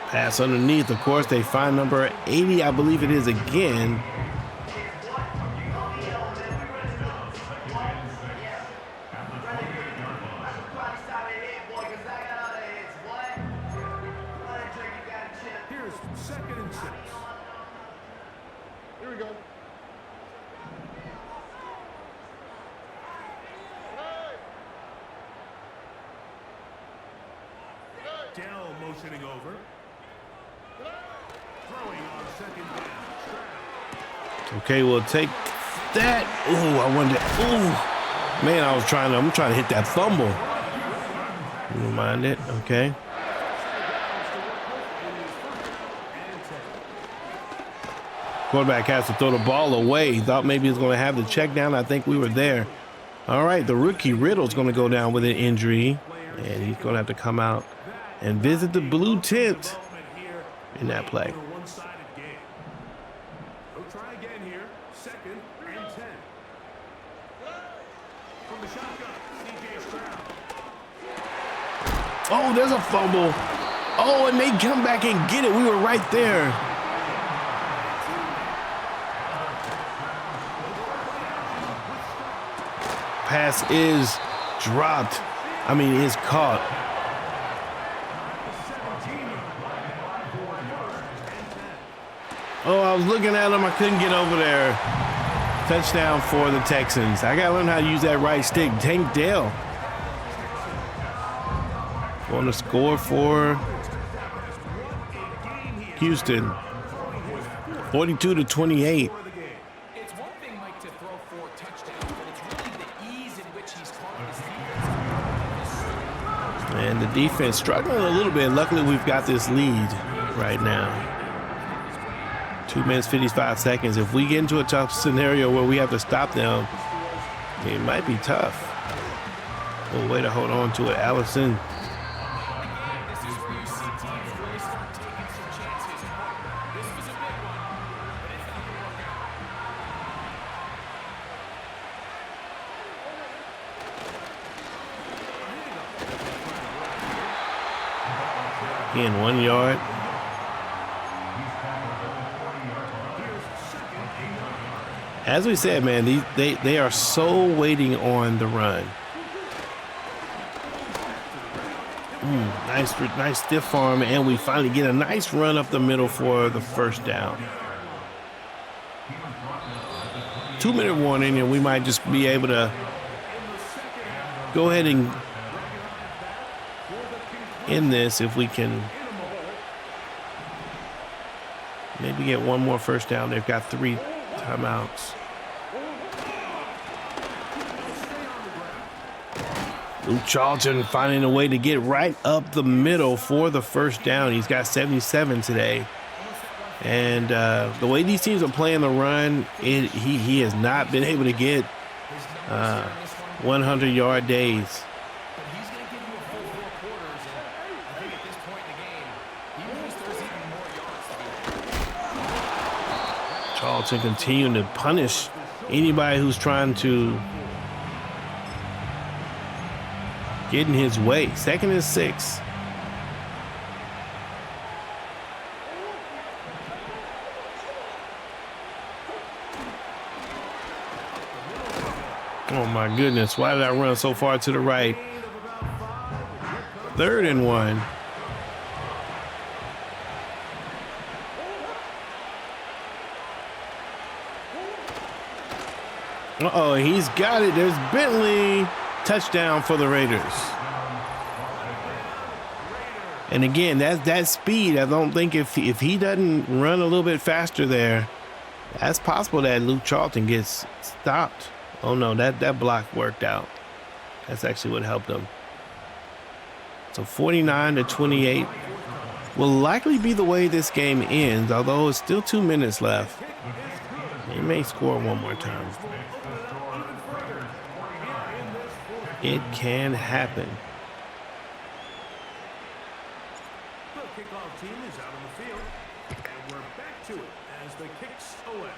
Pass underneath. Of course, they find number 80, I believe it is again. Here's 2nd and 6. Here we go. Dell motioning over. Throwing on 2nd down. Okay, we'll take that. Oh, I wonder. Oh, man, I'm trying to hit that fumble. Never mind it. Okay. Quarterback has to throw the ball away. He thought maybe he was going to have the check down. I think we were there. All right, the rookie Riddle's going to go down with an injury, and he's going to have to come out and visit the blue tent in that play. Try again here. 2nd and 10. From the shotgun, CJ Stroud. Oh, there's a fumble. Oh, and they come back and get it. We were right there. pass is dropped. I mean, is caught. Oh, I was looking at him. I couldn't get over there. Touchdown for the Texans. I got to learn how to use that right stick. Tank Dale on the score for Houston. 42-28. It's one thing, Mike, to throw 4 touchdowns, but it's really the ease in which he's caught his defense. And the defense struggling a little bit. Luckily, we've got this lead right now. 2 minutes, 55 seconds. If we get into a tough scenario where we have to stop them, it might be tough. Oh, way to hold on to it, Allison. This is where you see teams really start taking some chances. This was a big one, but it's not going to work out. In 1 yard. As we said, man, they are so waiting on the run. Nice stiff arm, and we finally get a nice run up the middle for the first down. 2-minute warning, and we might just be able to go ahead and end this if we can maybe get one more first down. They've got 3 timeouts. Luke Charlton finding a way to get right up the middle for the first down. He's got 77 today. And the way these teams are playing the run, he has not been able to get 100-yard days. But he's going to give you a full 4 quarters, and I think at this point in the game, he knows there's even more yards to be. Charlton continuing to punish anybody who's trying to get in his way. 2nd and 6. Oh my goodness, why did I run so far to the right? 3rd and 1. Uh-oh, he's got it. There's Bentley. Touchdown for the Raiders. And again, that speed. I don't think if he doesn't run a little bit faster there, that's possible that Luke Charlton gets stopped. Oh no, that block worked out. That's actually what helped him. So 49-28 will likely be the way this game ends, although it's still 2 minutes left. They may score one more time. It can happen. The kickoff team is out on the field, and we're back to it as the kicks away.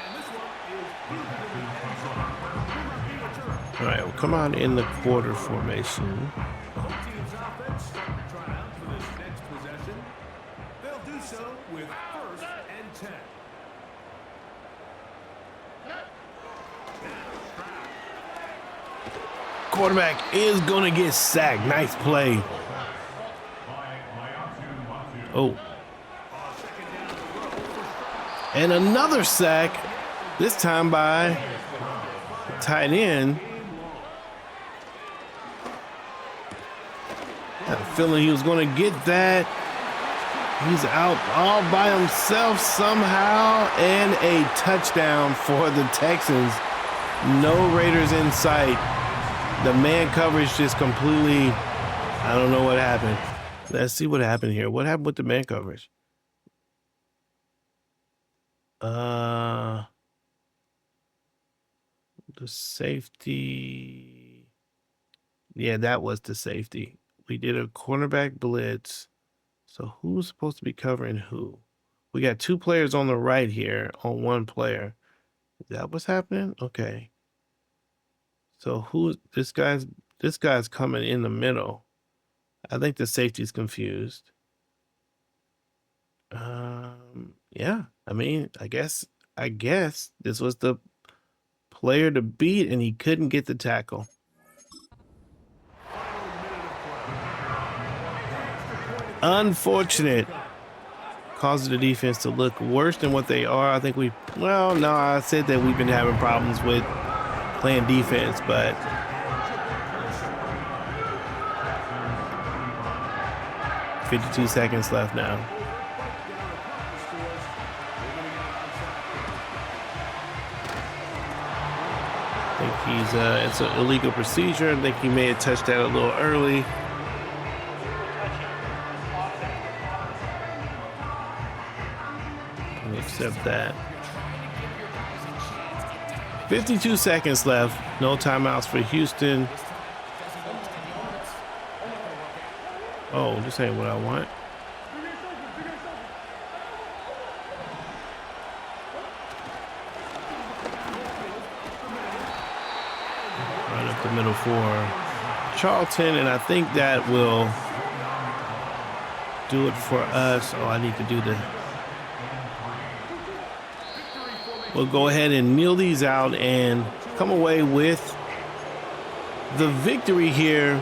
And this one is All right, we'll come on in the quarter formation. home team's offense try out for this next possession. They'll do so with 1st and 10. Quarterback is going to get sacked. Nice play. Oh. And another sack, this time by the tight end. I had a feeling he was going to get that. He's out all by himself somehow, and a touchdown for the Texans. No Raiders in sight. The man coverage just completely, I don't know what happened. Let's see what happened here. What happened with the man coverage? The safety. Yeah, that was the safety. We did a cornerback blitz. So who's supposed to be covering who? We got 2 players on the right here on 1 player. Is that what's happening? Okay. So who's this guy's coming in the middle. I think the safety's confused. Yeah. I mean, I guess this was the player to beat, and he couldn't get the tackle. Unfortunate. Causes the defense to look worse than what they are. I think I said that we've been having problems with playing defense, but 52 seconds left now. I think it's an illegal procedure. I think he may have touched that a little early. Accept that. 52 seconds left. No timeouts for Houston. Oh, this ain't what I want. Right up the middle for Charlton, and I think that will do it for us. Oh, I need to do the... We'll go ahead and kneel these out and come away with the victory here.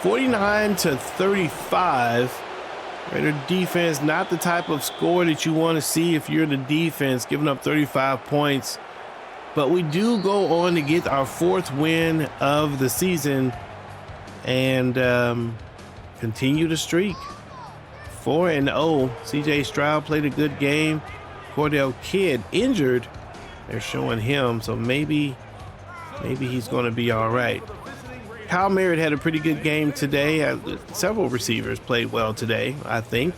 49-35. Raider defense, not the type of score that you want to see if you're the defense, giving up 35 points. But we do go on to get our 4th win of the season and continue the streak. 4-0. CJ Stroud played a good game. Cordell Kidd injured. They're showing him, so maybe he's going to be all right. Kyle Merritt had a pretty good game today. Several receivers played well today, I think.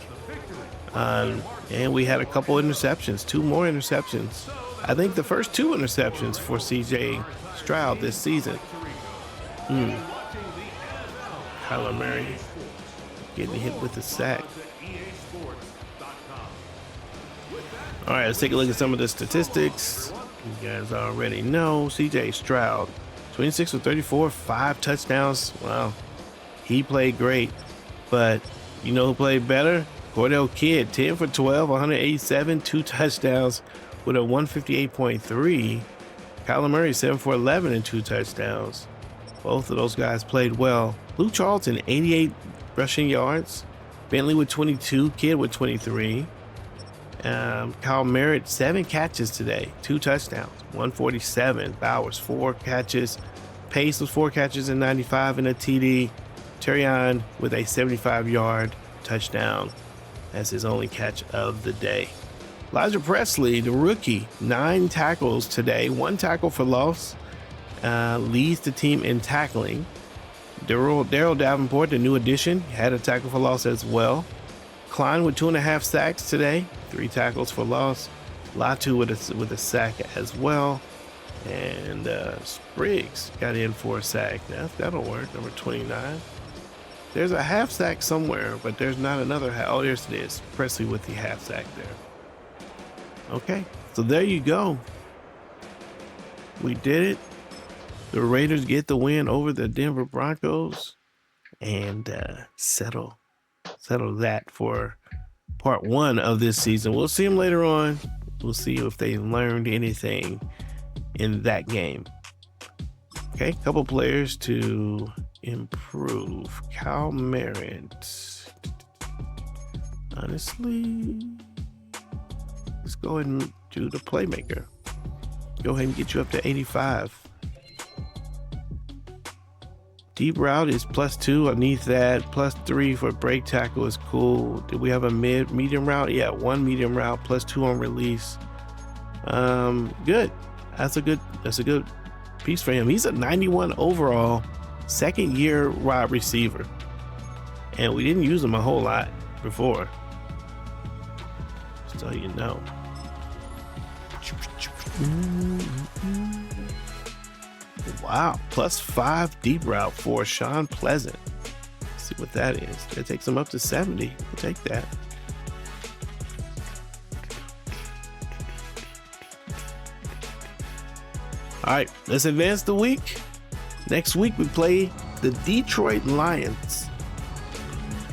And we had a couple interceptions, 2 more interceptions. I think the first 2 interceptions for CJ Stroud this season. Kyler Murray getting hit with a sack. All right, let's take a look at some of the statistics. You guys already know CJ Stroud, 26 of 34, 5 touchdowns. Wow, he played great. But you know who played better? Cordell Kidd, 10 for 12, 187, 2 touchdowns with a 158.3. Kyler Murray, 7 for 11 and 2 touchdowns. Both of those guys played well. Luke Charlton, 88 rushing yards. Bentley with 22, Kidd with 23. Kyle Merritt, 7 catches today, 2 touchdowns, 147. Bowers, 4 catches. Pace was 4 catches and 95 and a TD. Terrion with a 75-yard touchdown. That's his only catch of the day. Elijah Presley, the rookie, 9 tackles today, 1 tackle for loss. Leads the team in tackling. Darrell Davenport, the new addition, had a tackle for loss as well. Klein with 2.5 sacks today, 3 tackles for loss. Latu with a sack as well. And Spriggs got in for a sack. That'll work, number 29. There's a half sack somewhere, but there's not another half. Oh, there's it is. Presley with the half sack there. Okay, so there you go. We did it. The Raiders get the win over the Denver Broncos and settle that for part 1 of this season. We'll see them later on. We'll see if they learned anything in that game. Okay, couple players to improve. Kyle Merritt. Honestly, let's go ahead and do the playmaker. Go ahead and get you up to 85. Deep route is +2 underneath that. +3 for break tackle is cool. Did we have a medium route? Yeah, 1 medium route, +2 on release. Good. That's a good piece for him. He's a 91 overall, 2nd year wide receiver. And we didn't use him a whole lot before. Just so you know. Wow, +5 deep route for Sean Pleasant. Let's see what that is. That takes him up to 70. We'll take that. All right, let's advance the week. Next week, we play the Detroit Lions.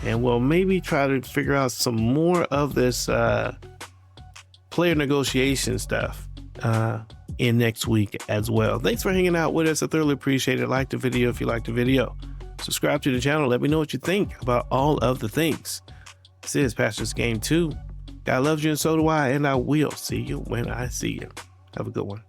And we'll maybe try to figure out some more of this player negotiation stuff. in next week as well. Thanks for hanging out with us. I thoroughly appreciate it. Like the video if you like the video. Subscribe to the channel. Let me know what you think about all of the things. This is Pastor's Game 2. God loves you and so do I, and I will see you when I see you. Have a good one.